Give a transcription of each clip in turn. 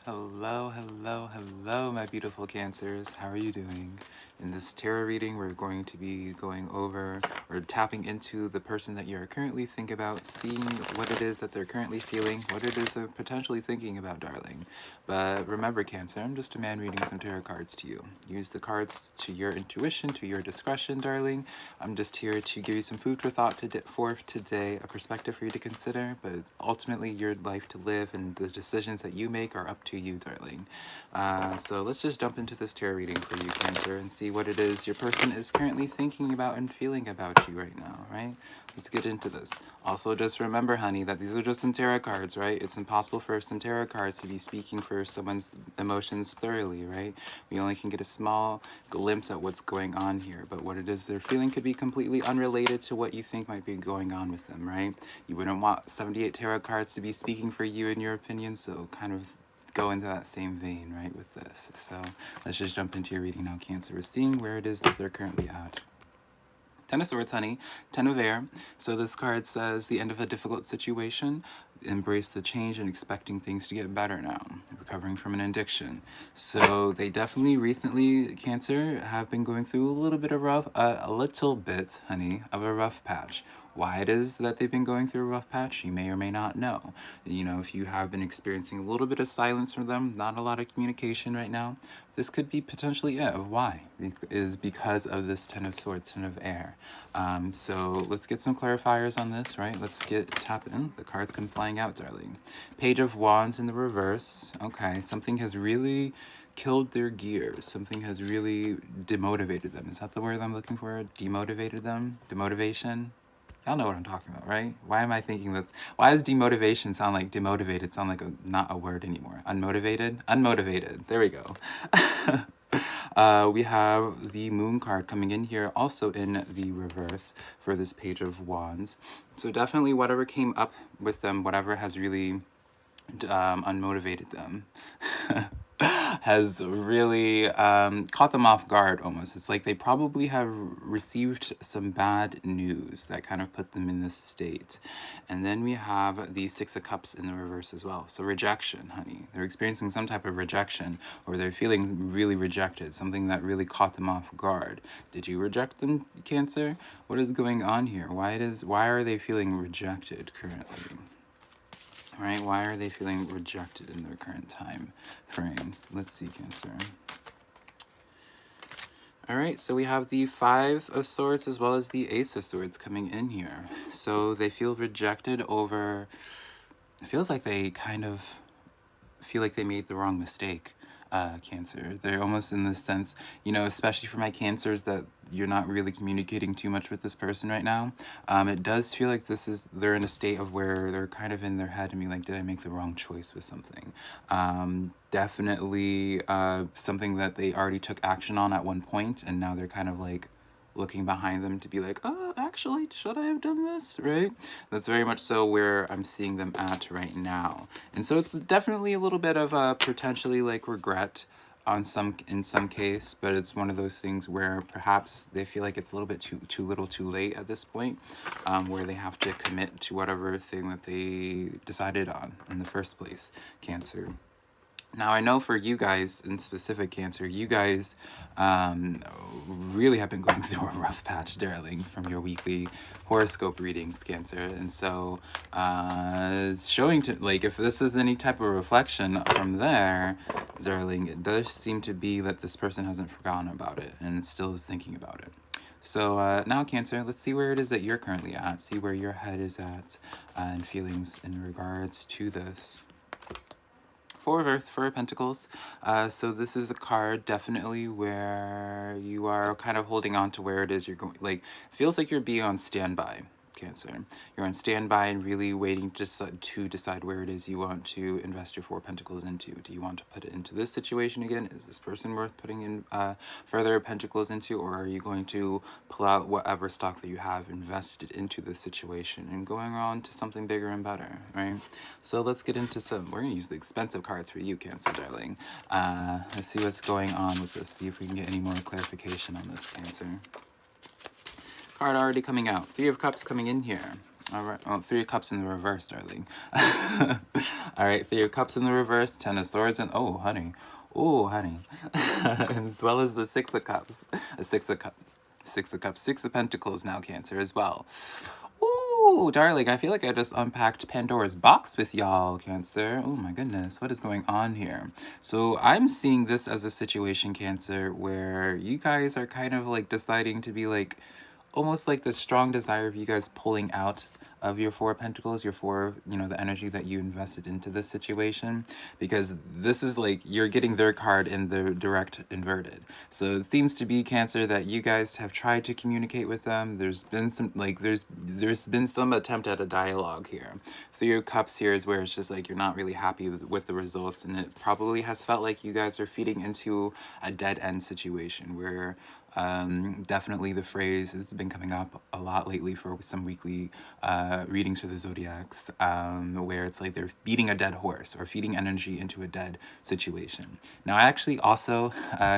Hello, hello, hello, my beautiful Cancers. How are you doing? In this tarot reading, we're going to be going over or tapping into the person that you're currently thinking about, seeing what it is that they're currently feeling, what it is they're potentially thinking about, darling. But remember, Cancer, I'm just a man reading some tarot cards to you. Use the cards to your intuition, to your discretion, darling. I'm just here to give you some food for thought for today, a perspective for you to consider, but ultimately your life to live, and the decisions that you make are up to you, darling. So let's just jump into this tarot reading for you, Cancer, and see what it is your person is currently thinking about and feeling about you right now, right? Let's get into this. Also, just remember, honey, that these are just some tarot cards, right? It's impossible for some tarot cards to be speaking for someone's emotions thoroughly, right? We only can get a small glimpse at what's going on here, but what it is they're feeling could be completely unrelated to what you think might be going on with them, right? You wouldn't want 78 tarot cards to be speaking for you in your opinion, so kind of go into that same vein, right, with this. So let's just jump into your reading now, Cancer. We're seeing where it is that they're currently at. Ten of Swords, honey. Ten of Air. So this card says the end of a difficult situation. Embrace the change and expecting things to get better now. Recovering from an addiction. So they definitely recently, Cancer, have been going through a little bit of honey, of a rough patch. Why it is that they've been going through a rough patch, you may or may not know. You know, if you have been experiencing a little bit of silence from them, not a lot of communication right now, this could be potentially it. Why? Is because of this Ten of Swords, Ten of Air. So let's get some clarifiers on this, right? Let's tap in. The cards come flying out, darling. Page of Wands in the reverse. Okay, something has really killed their gears. Something has really demotivated them. Is that the word I'm looking for? Demotivated them? Demotivation? Y'all know what I'm talking about, right? Why am I thinking that's... Why does demotivation sound like demotivated? Sound like not a word anymore. Unmotivated? Unmotivated. There we go. We have the Moon card coming in here, also in the reverse for this Page of Wands. So definitely whatever came up with them, whatever has really unmotivated them, has really caught them off guard almost. It's like they probably have received some bad news that kind of put them in this state. And then we have the Six of Cups in the reverse as well. So rejection, honey. They're experiencing some type of rejection, or they're feeling really rejected, something that really caught them off guard. Did you reject them, Cancer? What is going on here? Why are they feeling rejected currently? Right? Why are they feeling rejected in their current time frames? Let's see, Cancer. All right, so we have the Five of Swords as well as the Ace of Swords coming in here. So they feel rejected over... It feels like they kind of feel like they made the wrong mistake, Cancer. They're almost in this sense, you know, especially for my Cancers, that you're not really communicating too much with this person right now. It does feel like they're in a state of where they're kind of in their head and be like, did I make the wrong choice with something? Definitely something that they already took action on at one point, and now they're kind of like looking behind them to be like, oh, actually, should I have done this, right? That's very much so where I'm seeing them at right now. And so it's definitely a little bit of a potentially like regret in some case, but it's one of those things where perhaps they feel like it's a little bit too little too late at this point, where they have to commit to whatever thing that they decided on in the first place, Cancer. Now, I know for you guys, in specific, Cancer, you guys really have been going through a rough patch, darling, from your weekly horoscope readings, Cancer. And so it's showing to, like, if this is any type of reflection from there, darling, it does seem to be that this person hasn't forgotten about it and still is thinking about it. So now, Cancer, let's see where it is that you're currently at, see where your head is at and feelings in regards to this. Four of Earth, Four of Pentacles. So this is a card definitely where you are kind of holding on to where it is you're going. Like, feels like you're being on standby, Cancer. You're on standby and really waiting just to decide where it is you want to invest your Four of Pentacles into. Do you want to put it into this situation again? Is this person worth putting in further Pentacles into? Or are you going to pull out whatever stock that you have invested into this situation and going on to something bigger and better, right? So let's get into we're going to use the expensive cards for you, Cancer, darling. Let's see what's going on with this. See if we can get any more clarification on this, Cancer. Card already coming out. Three of Cups coming in here. All right. Oh, 3 of Cups in the reverse, darling. All right. 3 of Cups in the reverse. 10 of Swords and oh, honey. Oh, honey. As well as the 6 of Cups. A 6 of Cups. 6 of Cups. 6 of Pentacles now, Cancer, as well. Ooh, darling, I feel like I just unpacked Pandora's box with y'all, Cancer. Oh my goodness, what is going on here? So I'm seeing this as a situation, Cancer, where you guys are kind of like deciding to be like, almost like the strong desire of you guys pulling out of your 4 of Pentacles, your 4, you know, the energy that you invested into this situation, because this is like you're getting their card in the direct inverted. So it seems to be, Cancer, that you guys have tried to communicate with them. There's been some like there's been some attempt at a dialogue here. 3 of Cups here is where it's just like you're not really happy with the results, and it probably has felt like you guys are feeding into a dead end situation where definitely the phrase has been coming up a lot lately for some weekly readings for the zodiacs, where it's like they're beating a dead horse or feeding energy into a dead situation. Now, I actually also,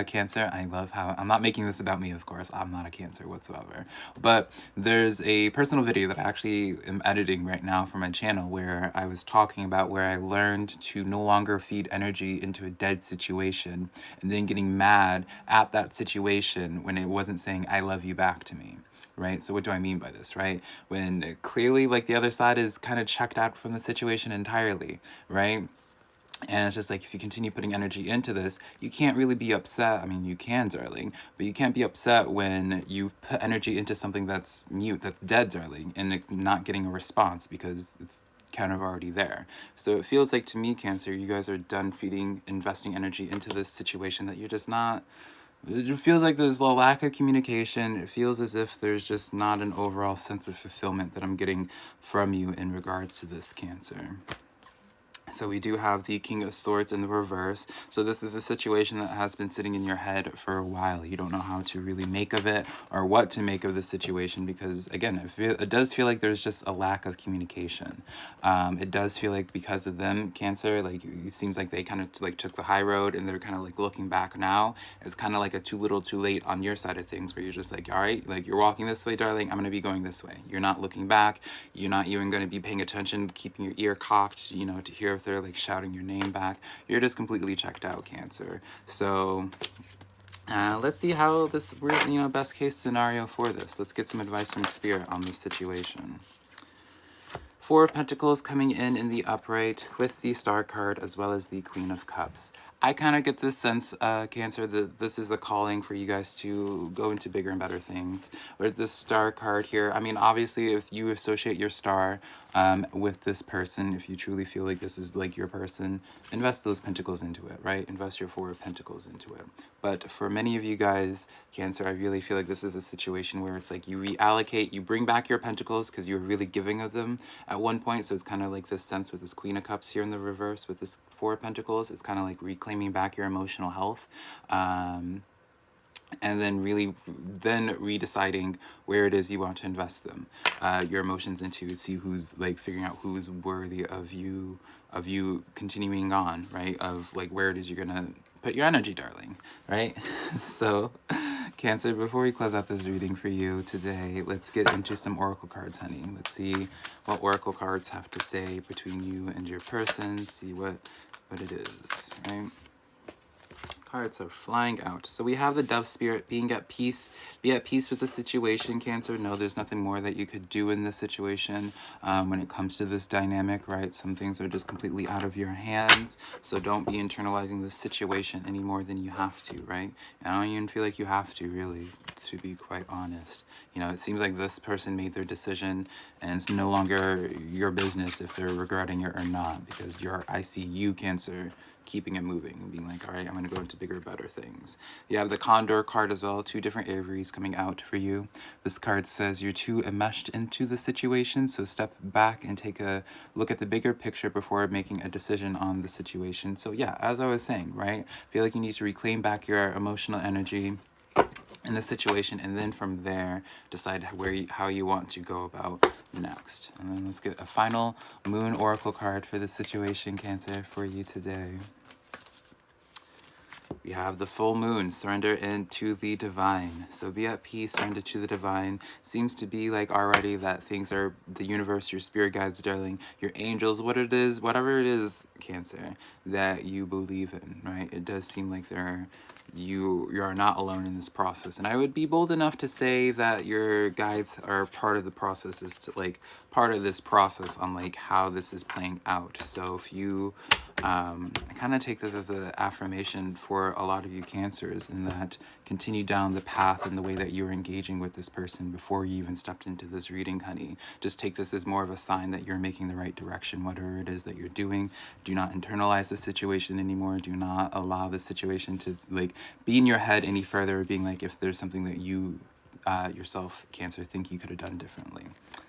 Cancer, I love how, I'm not making this about me, of course, I'm not a Cancer whatsoever, but there's a personal video that I actually am editing right now for my channel where I was talking about where I learned to no longer feed energy into a dead situation and then getting mad at that situation when it wasn't saying I love you back to me, right? So what do I mean by this, right? When clearly like the other side is kind of checked out from the situation entirely, right? And it's just like, if you continue putting energy into this, you can't really be upset. I mean, you can, darling, but you can't be upset when you put energy into something that's mute, that's dead, darling, and not getting a response because it's kind of already there. So it feels like to me, Cancer, you guys are done feeding, investing energy into this situation that you're just not. It feels like there's a lack of communication. It feels as if there's just not an overall sense of fulfillment that I'm getting from you in regards to this, Cancer. So we do have the King of Swords in the reverse. So this is a situation that has been sitting in your head for a while. You don't know how to really make of it or what to make of the situation because, again, it does feel like there's just a lack of communication. It does feel like because of them, Cancer, like it seems like they kind of like took the high road and they're kind of like looking back now. It's kind of like a too little too late on your side of things where you're just like, all right, like you're walking this way, darling, I'm going to be going this way. You're not looking back. You're not even going to be paying attention, keeping your ear cocked, you know, to hear if they're like shouting your name back. You're just completely checked out, Cancer. So let's see how this, you know, best case scenario for this. Let's get some advice from Spirit on this situation. 4 of Pentacles coming in the upright with the Star card as well as the Queen of Cups. I kind of get this sense, Cancer, that this is a calling for you guys to go into bigger and better things. With this Star card here, I mean, obviously, if you associate your star with this person, if you truly feel like this is like your person, invest those Pentacles into it, right? Invest your 4 of Pentacles into it. But for many of you guys, Cancer, I really feel like this is a situation where it's like you reallocate, you bring back your Pentacles because you were really giving of them at one point. So it's kind of like this sense with this Queen of Cups here in the reverse with this 4 of Pentacles. It's kind of like reclaiming back your emotional health. And then really redeciding where it is you want to invest them, your emotions into, see who's like figuring out who's worthy of you continuing on, right? Of like where it is you're gonna put your energy, darling, right? So Cancer, before we close out this reading for you today, let's get into some oracle cards, honey. Let's see what oracle cards have to say between you and your person, see what it is, right? Cards are flying out. So we have the Dove Spirit, being at peace. Be at peace with the situation, Cancer. No, there's nothing more that you could do in this situation when it comes to this dynamic, right? Some things are just completely out of your hands. So don't be internalizing this situation any more than you have to, right? And I don't even feel like you have to, really, to be quite honest. You know, it seems like this person made their decision and it's no longer your business if they're regretting it or not, because I see you, Cancer, keeping it moving and being like, all right, I'm going to go into bigger, better things. You have the Condor card as well, 2 different Aries coming out for you. This card says you're too enmeshed into the situation, so step back and take a look at the bigger picture before making a decision on the situation. So yeah, as I was saying, right, I feel like you need to reclaim back your emotional energy in the situation, and then from there decide how you want to go about next. And then let's get a final Moon Oracle card for the situation, Cancer, for you today. We have the full moon, surrender into the divine. So be at peace, surrender to the divine. Seems to be like already that things are, the universe, your spirit guides, darling, your angels, what it is, whatever it is, Cancer, that you believe in, right? It does seem like you are not alone in this process. And I would be bold enough to say that your guides are part of the process, is to like part of this process on like how this is playing out. So if you I kind of take this as an affirmation for a lot of you Cancers, in that continue down the path in the way that you're engaging with this person before you even stepped into this reading, honey. Just take this as more of a sign that you're making the right direction, whatever it is that you're doing. Do not internalize the situation anymore. Do not allow the situation to like be in your head any further, being like if there's something that you yourself, Cancer, think you could have done differently.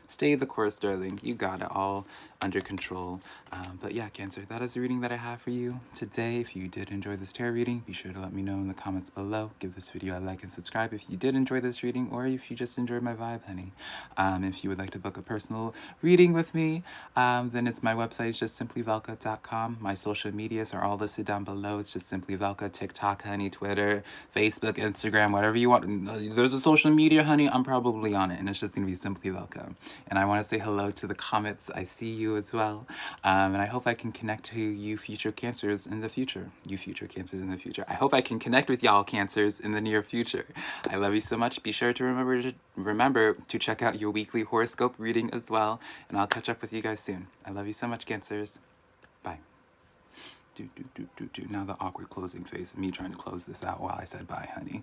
Stay the course, darling. You got it all under control. But yeah, Cancer, that is the reading that I have for you today. If you did enjoy this tarot reading, be sure to let me know in the comments below. Give this video a like and subscribe if you did enjoy this reading, or if you just enjoyed my vibe, honey. If you would like to book a personal reading with me, then it's my website. It's just SimplyVelca.com. My social medias are all listed down below. It's just SimplyVelca, TikTok, honey, Twitter, Facebook, Instagram, whatever you want. There's a social media, honey, I'm probably on it, and it's just going to be SimplyVelca. And I want to say hello to the comments. I see you as well. And I hope I can connect to you future Cancers in the future. You future Cancers in the future. I hope I can connect with y'all Cancers in the near future. I love you so much. Be sure to remember to check out your weekly horoscope reading as well. And I'll catch up with you guys soon. I love you so much, Cancers. Bye. Now the awkward closing face of me trying to close this out while I said bye, honey.